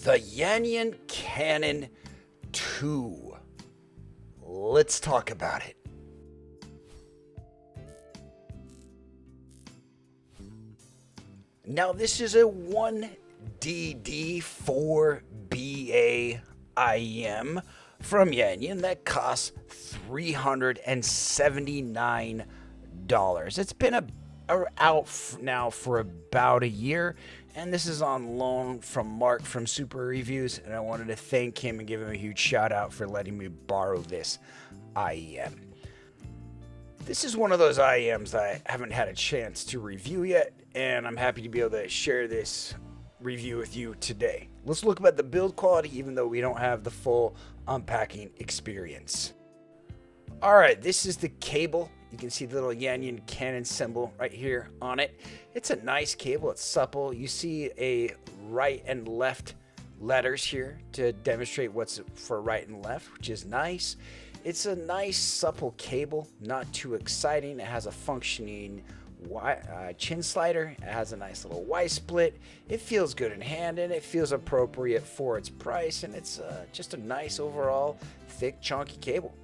The Yanyin Cannon II. Let's talk about it. Now this is a 1DD4BA IEM from Yanyin that costs $379. It's been out now for about a year, and this is on loan from Mark from Super Reviews, and I wanted to thank him and give him a huge shout out for letting me borrow this IEM. This is one of those IEMs that I haven't had a chance to review yet, and I'm happy to be able to share this review with you today. Let's look at the build quality, even though we don't have the full unpacking experience. Alright, this is the cable. You can see the little Yanyin Cannon symbol right here on it. It's a nice cable, it's supple. You see a right and left letters here to demonstrate what's for right and left, which is nice. It's a nice supple cable, not too exciting. It has a functioning chin slider. It has a nice little Y split. It feels good in hand, and it feels appropriate for its price, and it's just a nice overall thick chunky cable.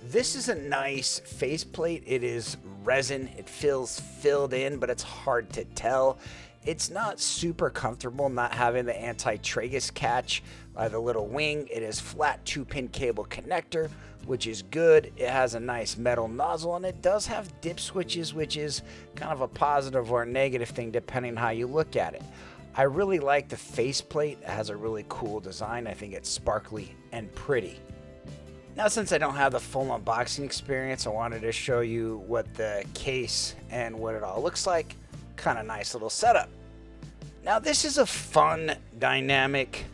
This is a nice faceplate. It is resin. It feels filled in, but it's hard to tell. It's not super comfortable not having the anti-tragus catch by the little wing. It is flat 2-pin cable connector, which is good. It has a nice metal nozzle, and it does have dip switches, which is kind of a positive or a negative thing depending on how you look at it. I really like the faceplate. It has a really cool design. I think it's sparkly and pretty. Now, since I don't have the full unboxing experience, I wanted to show you what the case and what it all looks like. Kind of nice little setup. Now, this is a fun, dynamic,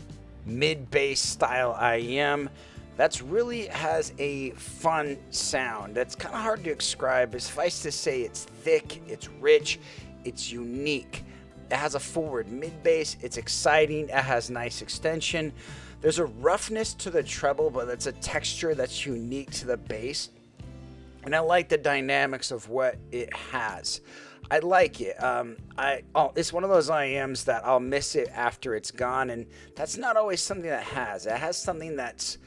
mid-bass style IEM that's really has a fun sound. That's kind of hard to describe. Suffice to say, it's thick, it's rich, it's unique. It has a forward mid-bass, it's exciting, it has nice extension. There's a roughness to the treble, but it's a texture that's unique to the bass. And I like the dynamics of what it has. I like it. It's one of those IEMs that I'll miss it after it's gone, and that's not always something that has. It has something that's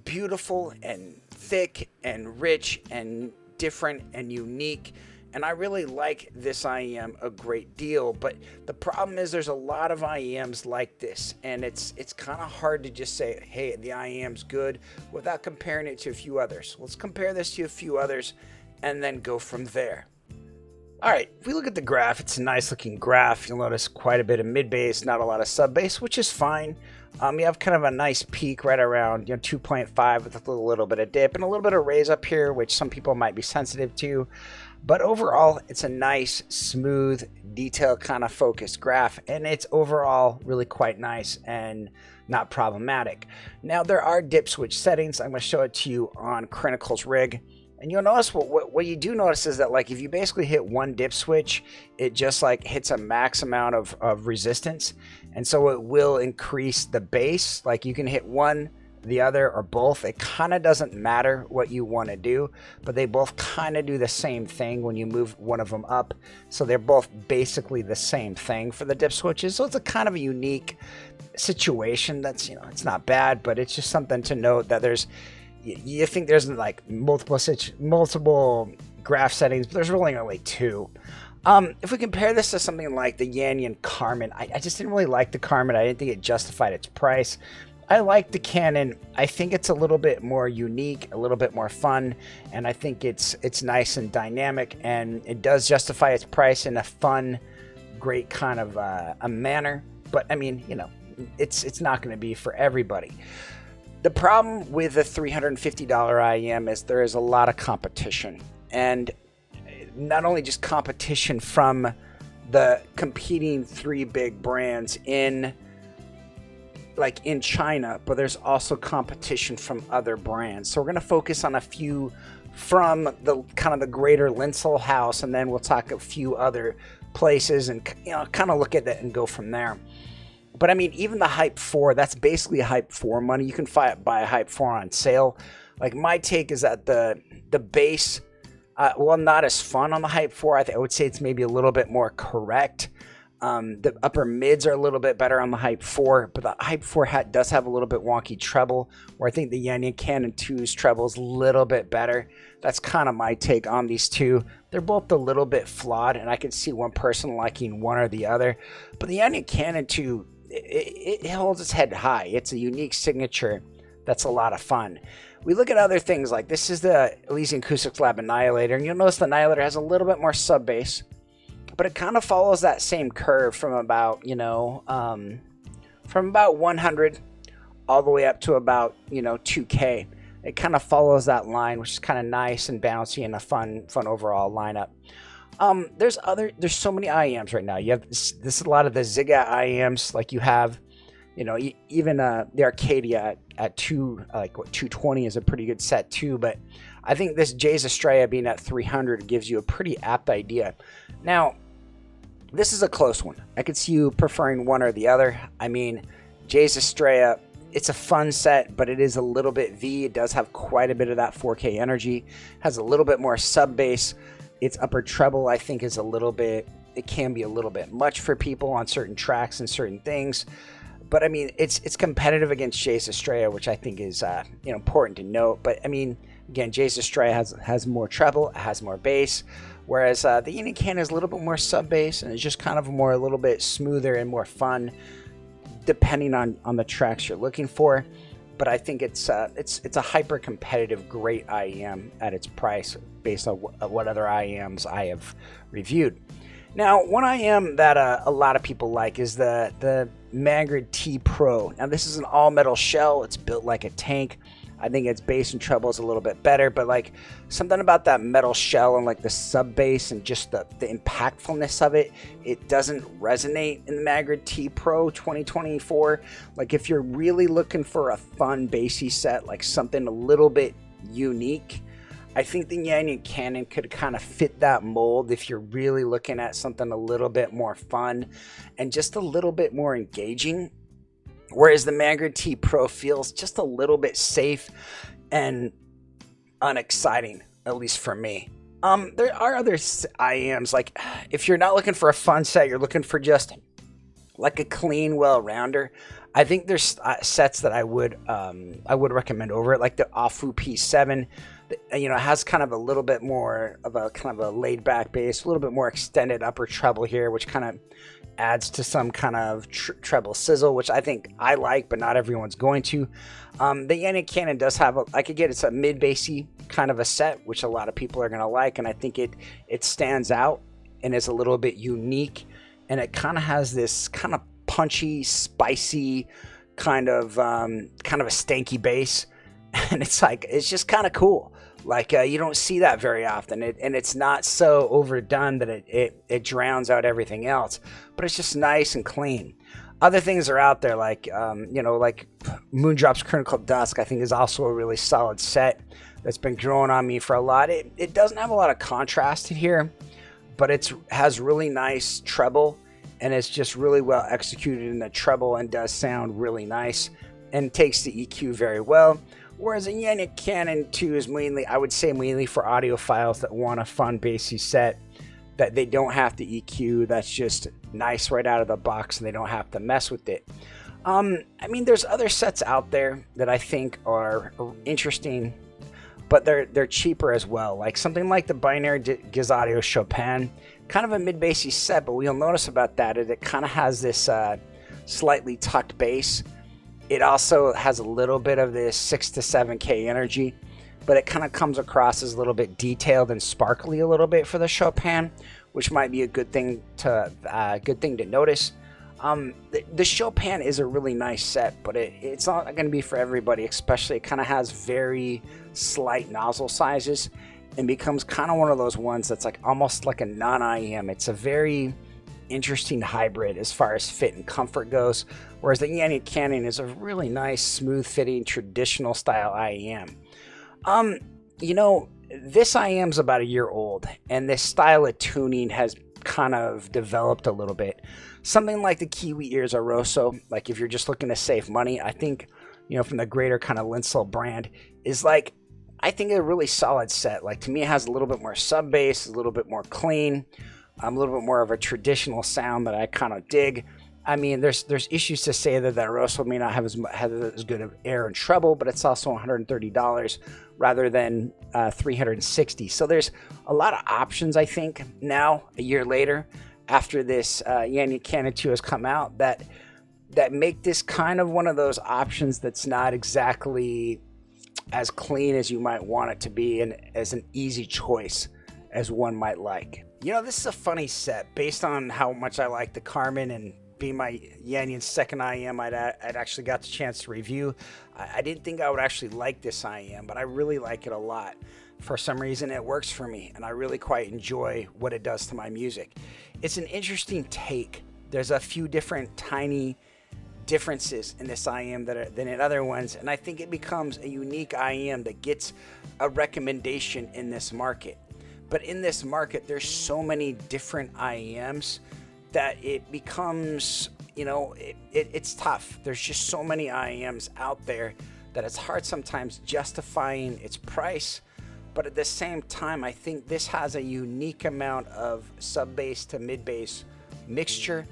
beautiful and thick and rich and different and unique. And I really like this IEM a great deal, but the problem is there's a lot of IEMs like this, and it's kind of hard to just say, hey, the IEM's good without comparing it to a few others. Let's compare this to a few others and then go from there. All right, if we look at the graph, it's a nice looking graph. You'll notice quite a bit of mid bass, not a lot of sub bass, which is fine. You have kind of a nice peak right around 2.5 with a little bit of dip and a little bit of raise up here, which some people might be sensitive to. But overall, it's a nice, smooth, detailed kind of focused graph, and it's overall really quite nice and not problematic. Now, there are dip switch settings. I'm going to show it to you on Critical's rig. And you'll notice what you do notice is that, like, if you basically hit one dip switch, it just like hits a max amount of resistance. And so it will increase the bass. Like, you can hit one, the other, or both. It kind of doesn't matter what you want to do, but they both kind of do the same thing when you move one of them up. So they're both basically the same thing for the dip switches. So it's a kind of a unique situation that's, it's not bad, but it's just something to note that you think there's like multiple graph settings, but there's really only two. If we compare this to something like the Yanyin Carmen, I just didn't really like the Carmen. I didn't think it justified its price. I like the Cannon. I think it's a little bit more unique, a little bit more fun, and I think it's nice and dynamic, and it does justify its price in a fun, great kind of a manner. But I mean, it's not going to be for everybody. The problem with the $350 IEM is there is a lot of competition, and not only just competition from the competing three big brands in China, but there's also competition from other brands. So we're going to focus on a few from the kind of the greater Linsel house, and then we'll talk a few other places and kind of look at it and go from there. But I mean, even the Hype 4, that's basically Hype 4 money. You can buy a Hype 4 on sale. Like, my take is that the bass, not as fun on the Hype 4. I would say it's maybe a little bit more correct. The upper mids are a little bit better on the Hype 4, but the Hype 4 hat does have a little bit wonky treble, where I think the Yanyin Cannon II's treble is a little bit better. That's kind of my take on these two. They're both a little bit flawed, and I can see one person liking one or the other. But the Yanyin Cannon II, it holds its head high. It's a unique signature that's a lot of fun. We look at other things, like this is the Elysian Acoustics Lab Annihilator, and you'll notice the Annihilator has a little bit more sub bass, but it kind of follows that same curve from about, from about 100 all the way up to about, 2K. It kind of follows that line, which is kind of nice and bouncy and a fun overall lineup. There's so many IEMs right now. You have this is a lot of the Zigat IEMs, like you have, even the Arcadia at 220 is a pretty good set too. But I think this Jay's Estrella being at 300 gives you a pretty apt idea. Now, this is a close one. I could see you preferring one or the other. I mean, Jay's Estrella, it's a fun set, but it is a little bit V. It does have quite a bit of that 4K energy. Has a little bit more sub bass. Its upper treble, I think, is it can be a little bit much for people on certain tracks and certain things. But I mean, it's competitive against Jay's Estrella, which I think is important to note. But I mean, again, Jay's Estrella has more treble, it has more bass, whereas the Yanyin Cannon is a little bit more sub bass, and it's just kind of a little bit smoother and more fun, depending on the tracks you're looking for. But I think it's a hyper competitive, great IEM at its price, based on what other IEMs I have reviewed. Now, one IEM that a lot of people like is the Magrid T Pro. Now, this is an all-metal shell. It's built like a tank. I think its bass and treble is a little bit better, but like something about that metal shell and like the sub bass and just the impactfulness of it, it doesn't resonate in the Magrid T Pro 2024. Like if you're really looking for a fun bassy set, like something a little bit unique, I think the Yanyin Cannon could kind of fit that mold if you're really looking at something a little bit more fun and just a little bit more engaging. Whereas the Magrid T Pro feels just a little bit safe and unexciting, at least for me. There are other IEMs, like if you're not looking for a fun set, you're looking for just like a clean, well-rounder. I think there's sets that I would recommend over it, like the Afu P7. It has kind of a little bit more of a kind of a laid-back bass, a little bit more extended upper treble here, which kind of adds to some kind of treble sizzle, which I think I like, but not everyone's going to. The Yanyin Cannon does have, it's a mid-bassy kind of a set, which a lot of people are going to like, and I think it stands out and is a little bit unique, and it kind of has this kind of punchy, spicy kind of a stanky bass, and it's just kind of cool. Like you don't see that very often, and it's not so overdone that it drowns out everything else, but it's just nice and clean. Other things are out there, like like Moondrop's Critical Dusk, I think is also a really solid set that's been growing on me for a lot. It doesn't have a lot of contrast here, but it has really nice treble, and it's just really well executed in the treble and does sound really nice and takes the EQ very well. Whereas a Yanyin Cannon II is mainly for audiophiles that want a fun bassy set that they don't have to EQ, that's just nice right out of the box and they don't have to mess with it. There's other sets out there that I think are interesting, but they're cheaper as well. Like something like the Binary Gizaudio Chopin, kind of a mid-bassy set, but what you'll notice about that is it kind of has this slightly tucked bass. It also has a little bit of this 6 to 7K energy, but it kind of comes across as a little bit detailed and sparkly a little bit for the Chopin, which might be a good thing to notice. The Chopin is a really nice set, but it's not going to be for everybody, especially it kind of has very slight nozzle sizes and becomes kind of one of those ones that's like almost like a non-IEM. It's a very interesting hybrid as far as fit and comfort goes, whereas the Yanyin Cannon is a really nice, smooth-fitting, traditional style IEM. This IEM's about a year old, and this style of tuning has kind of developed a little bit. Something like the Kiwi Ears Aroso, like if you're just looking to save money, I think, from the greater kind of Linsel brand, is like, I think a really solid set. Like to me, it has a little bit more sub bass, a little bit more clean. I'm a little bit more of a traditional sound that I kind of dig. I mean, there's issues to say that Rosso may not have as good of air and treble, but it's also $130 rather than $360. So there's a lot of options, I think, now, a year later, after this Yanyin Cannon II has come out, that make this kind of one of those options that's not exactly as clean as you might want it to be and as an easy choice as one might like. You know, this is a funny set based on how much I like the Carmen, and being my Yanyin's second IEM I'd actually got the chance to review. I didn't think I would actually like this IEM, but I really like it a lot. For some reason it works for me, and I really quite enjoy what it does to my music. It's an interesting take. There's a few different tiny differences in this IEM than in other ones, and I think it becomes a unique IEM that gets a recommendation in this market. But in this market, there's so many different IEMs that it becomes, you know, it's tough. There's just so many IEMs out there that it's hard sometimes justifying its price. But at the same time, I think this has a unique amount of sub bass to mid bass mixture.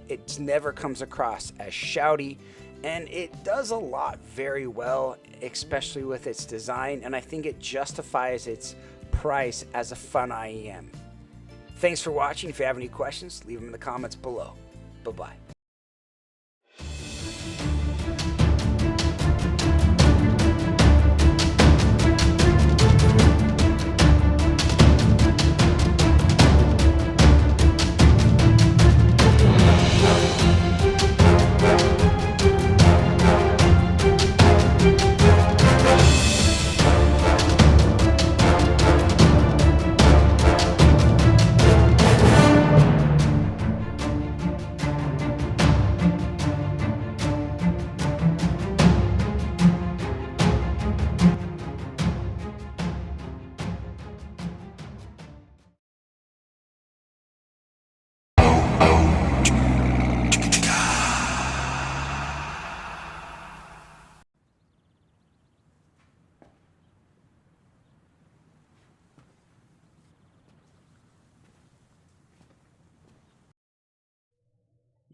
It never comes across as shouty, and it does a lot very well, especially with its design, and I think it justifies its price as a fun IEM. Thanks for watching. If you have any questions, leave them in the comments below. Bye-bye.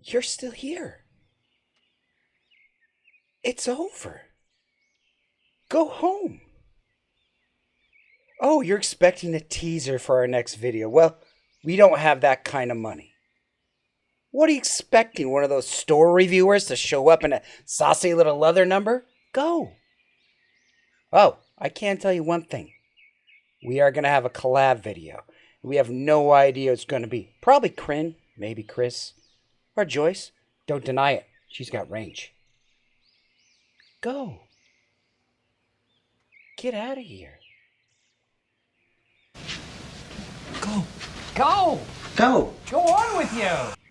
You're still here. It's over. Go home. Oh, you're expecting a teaser for our next video. Well, we don't have that kind of money. What are you expecting? One of those store reviewers to show up in a saucy little leather number? Go. Oh, I can tell you one thing. We are going to have a collab video. We have no idea what it's going to be. Probably Kryn, maybe Chris, or Joyce. Don't deny it. She's got range. Go. Get out of here. Go. Go! Go. Go on with you!